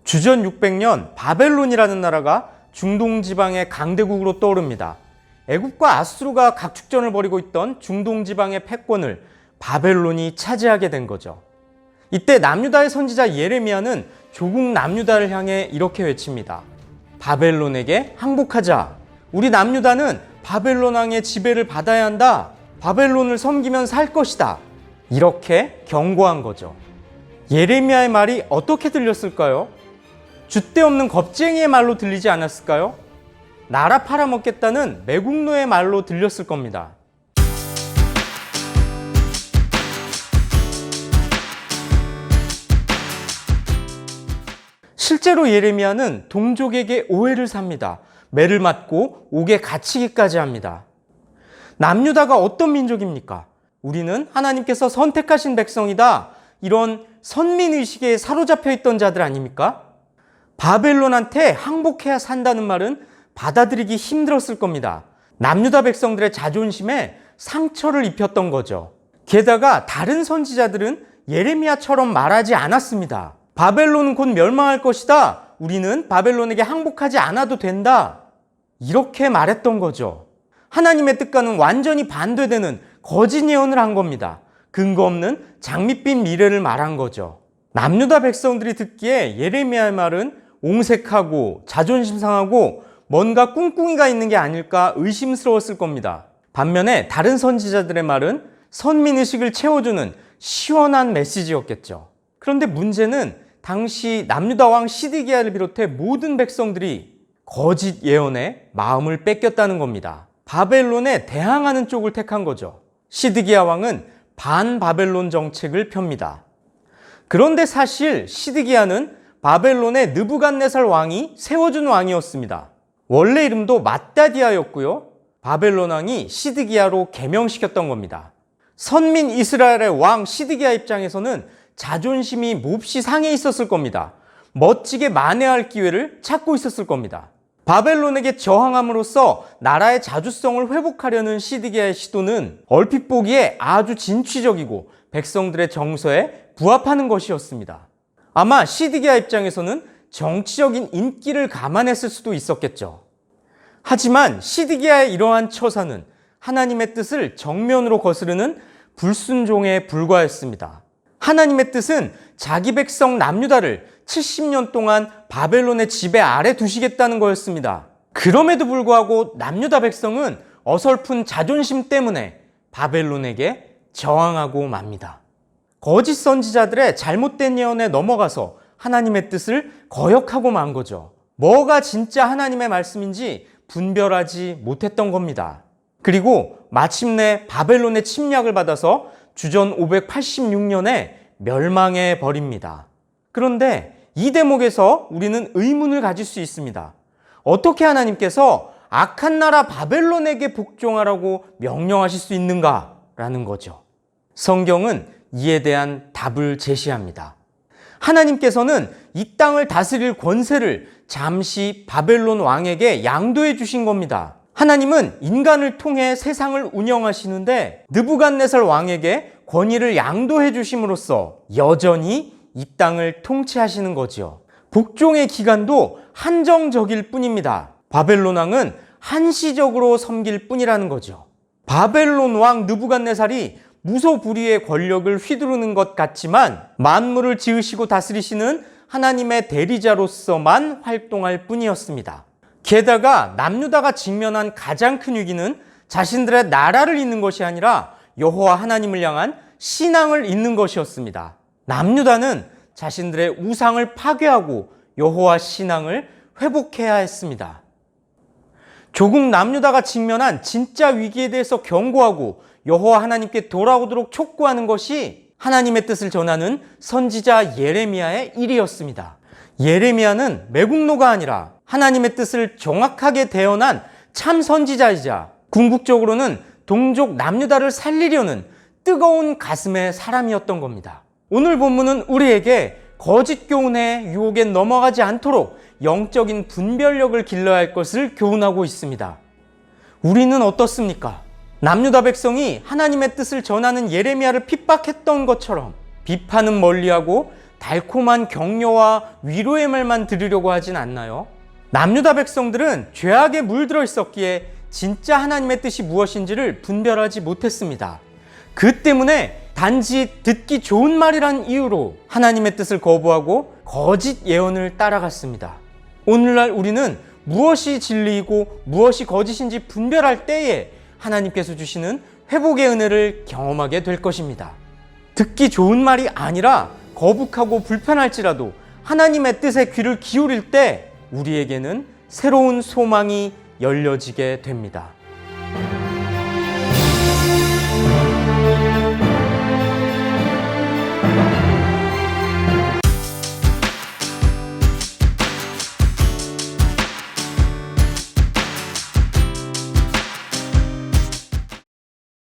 주전 600년 바벨론이라는 나라가 중동 지방의 강대국으로 떠오릅니다. 애굽과 아수르가 각축전을 벌이고 있던 중동 지방의 패권을 바벨론이 차지하게 된 거죠. 이때 남유다의 선지자 예레미야는 조국 남유다를 향해 이렇게 외칩니다. 바벨론에게 항복하자. 우리 남유다는 바벨론 왕의 지배를 받아야 한다. 바벨론을 섬기면 살 것이다. 이렇게 경고한 거죠. 예레미야의 말이 어떻게 들렸을까요? 줏대 없는 겁쟁이의 말로 들리지 않았을까요? 나라 팔아먹겠다는 매국노의 말로 들렸을 겁니다. 실제로 예레미야는 동족에게 오해를 삽니다. 매를 맞고 옥에 갇히기까지 합니다. 남유다가 어떤 민족입니까? 우리는 하나님께서 선택하신 백성이다. 이런 선민의식에 사로잡혀 있던 자들 아닙니까? 바벨론한테 항복해야 산다는 말은 받아들이기 힘들었을 겁니다. 남유다 백성들의 자존심에 상처를 입혔던 거죠. 게다가 다른 선지자들은 예레미야처럼 말하지 않았습니다. 바벨론은 곧 멸망할 것이다. 우리는 바벨론에게 항복하지 않아도 된다. 이렇게 말했던 거죠. 하나님의 뜻과는 완전히 반대되는 거짓 예언을 한 겁니다. 근거 없는 장밋빛 미래를 말한 거죠. 남유다 백성들이 듣기에 예레미야의 말은 옹색하고 자존심 상하고 뭔가 꿍꿍이가 있는 게 아닐까 의심스러웠을 겁니다. 반면에 다른 선지자들의 말은 선민의식을 채워주는 시원한 메시지였겠죠. 그런데 문제는 당시 남유다 왕 시드기야를 비롯해 모든 백성들이 거짓 예언에 마음을 뺏겼다는 겁니다. 바벨론에 대항하는 쪽을 택한 거죠. 시드기야 왕은 반바벨론 정책을 펴니다. 그런데 사실 시드기야는 바벨론의 느부갓네살 왕이 세워준 왕이었습니다. 원래 이름도 맏다디아였고요. 바벨론 왕이 시드기야로 개명시켰던 겁니다. 선민 이스라엘의 왕 시드기야 입장에서는 자존심이 몹시 상해 있었을 겁니다. 멋지게 만회할 기회를 찾고 있었을 겁니다. 바벨론에게 저항함으로써 나라의 자주성을 회복하려는 시드기야의 시도는 얼핏 보기에 아주 진취적이고 백성들의 정서에 부합하는 것이었습니다. 아마 시드기야 입장에서는 정치적인 인기를 감안했을 수도 있었겠죠. 하지만 시드기야의 이러한 처사는 하나님의 뜻을 정면으로 거스르는 불순종에 불과했습니다. 하나님의 뜻은 자기 백성 남유다를 70년 동안 바벨론의 지배 아래 두시겠다는 거였습니다. 그럼에도 불구하고 남유다 백성은 어설픈 자존심 때문에 바벨론에게 저항하고 맙니다. 거짓 선지자들의 잘못된 예언에 넘어가서 하나님의 뜻을 거역하고 만 거죠. 뭐가 진짜 하나님의 말씀인지 분별하지 못했던 겁니다. 그리고 마침내 바벨론의 침략을 받아서 주전 586년에 멸망해 버립니다. 그런데 이 대목에서 우리는 의문을 가질 수 있습니다. 어떻게 하나님께서 악한 나라 바벨론에게 복종하라고 명령하실 수 있는가라는 거죠. 성경은 이에 대한 답을 제시합니다. 하나님께서는 이 땅을 다스릴 권세를 잠시 바벨론 왕에게 양도해 주신 겁니다. 하나님은 인간을 통해 세상을 운영하시는데 느부갓네살 왕에게 권위를 양도해 주심으로써 여전히 이 땅을 통치하시는 거지요. 복종의 기간도 한정적일 뿐입니다. 바벨론 왕은 한시적으로 섬길 뿐이라는 거죠. 바벨론 왕 느부갓네살이 무소불위의 권력을 휘두르는 것 같지만 만물을 지으시고 다스리시는 하나님의 대리자로서만 활동할 뿐이었습니다. 게다가 남유다가 직면한 가장 큰 위기는 자신들의 나라를 잇는 것이 아니라 여호와 하나님을 향한 신앙을 잇는 것이었습니다. 남유다는 자신들의 우상을 파괴하고 여호와 신앙을 회복해야 했습니다. 조국 남유다가 직면한 진짜 위기에 대해서 경고하고 여호와 하나님께 돌아오도록 촉구하는 것이 하나님의 뜻을 전하는 선지자 예레미야의 일이었습니다. 예레미야는 매국노가 아니라 하나님의 뜻을 정확하게 대언한 참 선지자이자 궁극적으로는 동족 남유다를 살리려는 뜨거운 가슴의 사람이었던 겁니다. 오늘 본문은 우리에게 거짓 교훈의 유혹에 넘어가지 않도록 영적인 분별력을 길러야 할 것을 교훈하고 있습니다. 우리는 어떻습니까? 남유다 백성이 하나님의 뜻을 전하는 예레미야를 핍박했던 것처럼 비판은 멀리하고 달콤한 격려와 위로의 말만 들으려고 하진 않나요? 남유다 백성들은 죄악에 물들어 있었기에 진짜 하나님의 뜻이 무엇인지를 분별하지 못했습니다. 그 때문에 단지 듣기 좋은 말이란 이유로 하나님의 뜻을 거부하고 거짓 예언을 따라갔습니다. 오늘날 우리는 무엇이 진리이고 무엇이 거짓인지 분별할 때에 하나님께서 주시는 회복의 은혜를 경험하게 될 것입니다. 듣기 좋은 말이 아니라 거북하고 불편할지라도 하나님의 뜻에 귀를 기울일 때 우리에게는 새로운 소망이 열려지게 됩니다.